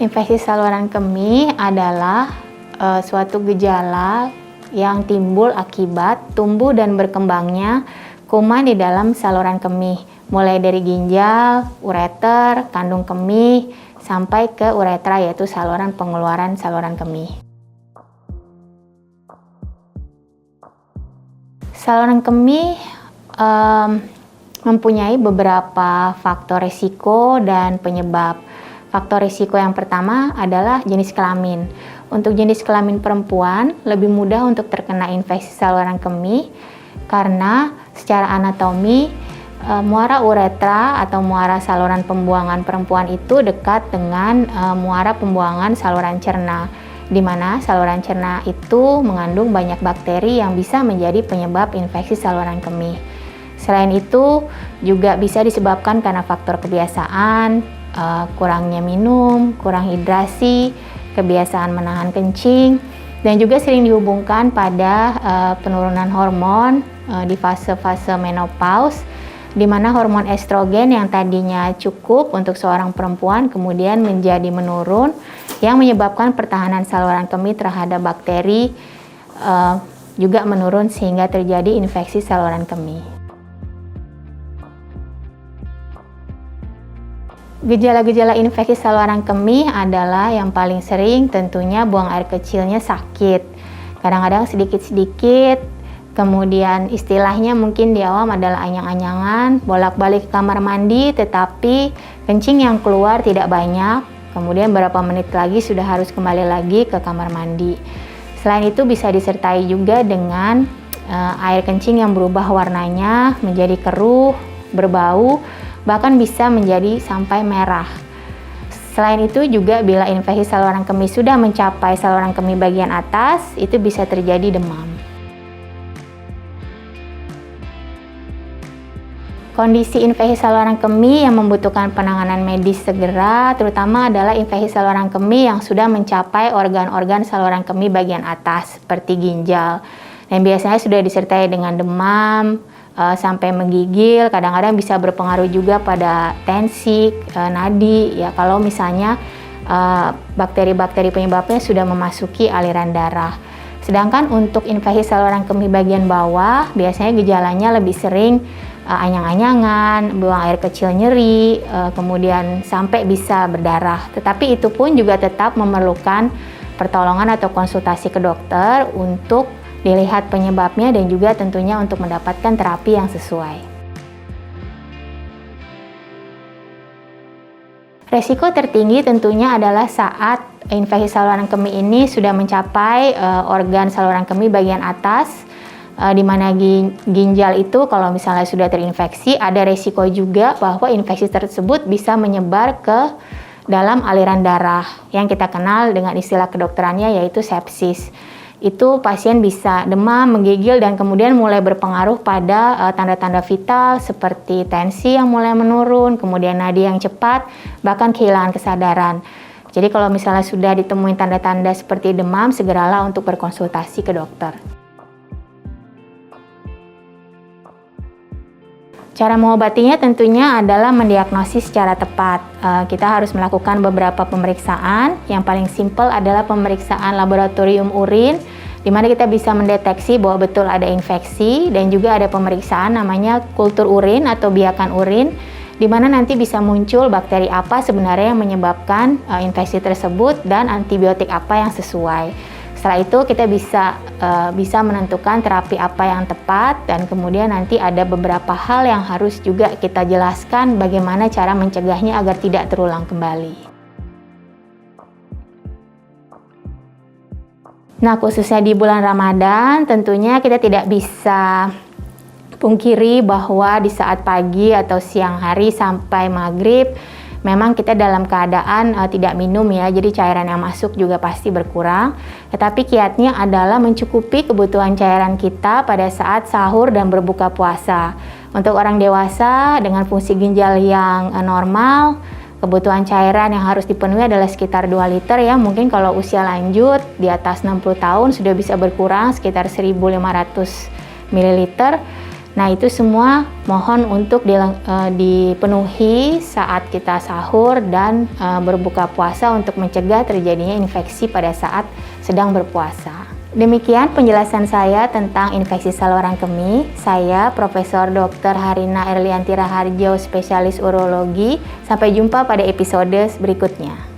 Infeksi saluran kemih adalah suatu gejala yang timbul akibat tumbuh dan berkembangnya kuman di dalam saluran kemih, mulai dari ginjal, ureter, kandung kemih, sampai ke uretra, yaitu saluran pengeluaran saluran kemih. Saluran kemih mempunyai beberapa faktor risiko dan penyebab. Faktor risiko yang pertama adalah jenis kelamin. Untuk jenis kelamin perempuan, lebih mudah untuk terkena infeksi saluran kemih karena secara anatomi muara uretra atau muara saluran pembuangan perempuan itu dekat dengan muara pembuangan saluran cerna, di mana saluran cerna itu mengandung banyak bakteri yang bisa menjadi penyebab infeksi saluran kemih. Selain itu, juga bisa disebabkan karena faktor kebiasaan, kurangnya minum, kurang hidrasi, kebiasaan menahan kencing, dan juga sering dihubungkan pada penurunan hormon di fase-fase menopause, di mana hormon estrogen yang tadinya cukup untuk seorang perempuan kemudian menjadi menurun, yang menyebabkan pertahanan saluran kemih terhadap bakteri juga menurun sehingga terjadi infeksi saluran kemih. Gejala-gejala infeksi saluran kemih adalah yang paling sering tentunya buang air kecilnya sakit, kadang-kadang sedikit-sedikit, kemudian istilahnya mungkin di awam adalah anyang-anyangan, bolak-balik ke kamar mandi tetapi kencing yang keluar tidak banyak, kemudian beberapa menit lagi sudah harus kembali lagi ke kamar mandi. Selain itu bisa disertai juga dengan air kencing yang berubah warnanya menjadi keruh, berbau, bahkan bisa menjadi sampai merah. Selain itu juga bila infeksi saluran kemih sudah mencapai saluran kemih bagian atas, itu bisa terjadi demam. Kondisi infeksi saluran kemih yang membutuhkan penanganan medis segera, terutama adalah infeksi saluran kemih yang sudah mencapai organ-organ saluran kemih bagian atas, seperti ginjal. Dan biasanya sudah disertai dengan demam, sampai menggigil, kadang-kadang bisa berpengaruh juga pada tensi, nadi, ya kalau misalnya bakteri-bakteri penyebabnya sudah memasuki aliran darah. Sedangkan untuk infeksi saluran kemih bagian bawah, biasanya gejalanya lebih sering anyang-anyangan, buang air kecil nyeri, kemudian sampai bisa berdarah. Tetapi itu pun juga tetap memerlukan pertolongan atau konsultasi ke dokter untuk dilihat penyebabnya dan juga tentunya untuk mendapatkan terapi yang sesuai. Resiko tertinggi tentunya adalah saat infeksi saluran kemih ini sudah mencapai organ saluran kemih bagian atas, di mana ginjal itu kalau misalnya sudah terinfeksi, ada resiko juga bahwa infeksi tersebut bisa menyebar ke dalam aliran darah yang kita kenal dengan istilah kedokterannya yaitu sepsis. Itu pasien bisa demam, menggigil, dan kemudian mulai berpengaruh pada tanda-tanda vital seperti tensi yang mulai menurun, kemudian nadi yang cepat, bahkan kehilangan kesadaran. Jadi kalau misalnya sudah ditemuin tanda-tanda seperti demam, segeralah untuk berkonsultasi ke dokter. Cara mengobatinya tentunya adalah mendiagnosis secara tepat. Kita harus melakukan beberapa pemeriksaan. Yang paling simpel adalah pemeriksaan laboratorium urin, di mana kita bisa mendeteksi bahwa betul ada infeksi, dan juga ada pemeriksaan namanya kultur urin atau biakan urin, di mana nanti bisa muncul bakteri apa sebenarnya yang menyebabkan infeksi tersebut dan antibiotik apa yang sesuai. Setelah itu kita bisa menentukan terapi apa yang tepat, dan kemudian nanti ada beberapa hal yang harus juga kita jelaskan bagaimana cara mencegahnya agar tidak terulang kembali. Nah, khususnya di bulan Ramadan tentunya kita tidak bisa pungkiri bahwa di saat pagi atau siang hari sampai maghrib memang kita dalam keadaan tidak minum ya, jadi cairan yang masuk juga pasti berkurang. Tetapi kiatnya adalah mencukupi kebutuhan cairan kita pada saat sahur dan berbuka puasa. Untuk orang dewasa dengan fungsi ginjal yang normal, kebutuhan cairan yang harus dipenuhi adalah sekitar 2 liter ya. Mungkin kalau usia lanjut di atas 60 tahun sudah bisa berkurang sekitar 1.500 ml. Nah, itu semua mohon untuk dipenuhi saat kita sahur dan berbuka puasa untuk mencegah terjadinya infeksi pada saat sedang berpuasa. Demikian penjelasan saya tentang infeksi saluran kemih. Saya Profesor Dr. Harina Erlianti Raharjo, spesialis urologi. Sampai jumpa pada episode berikutnya.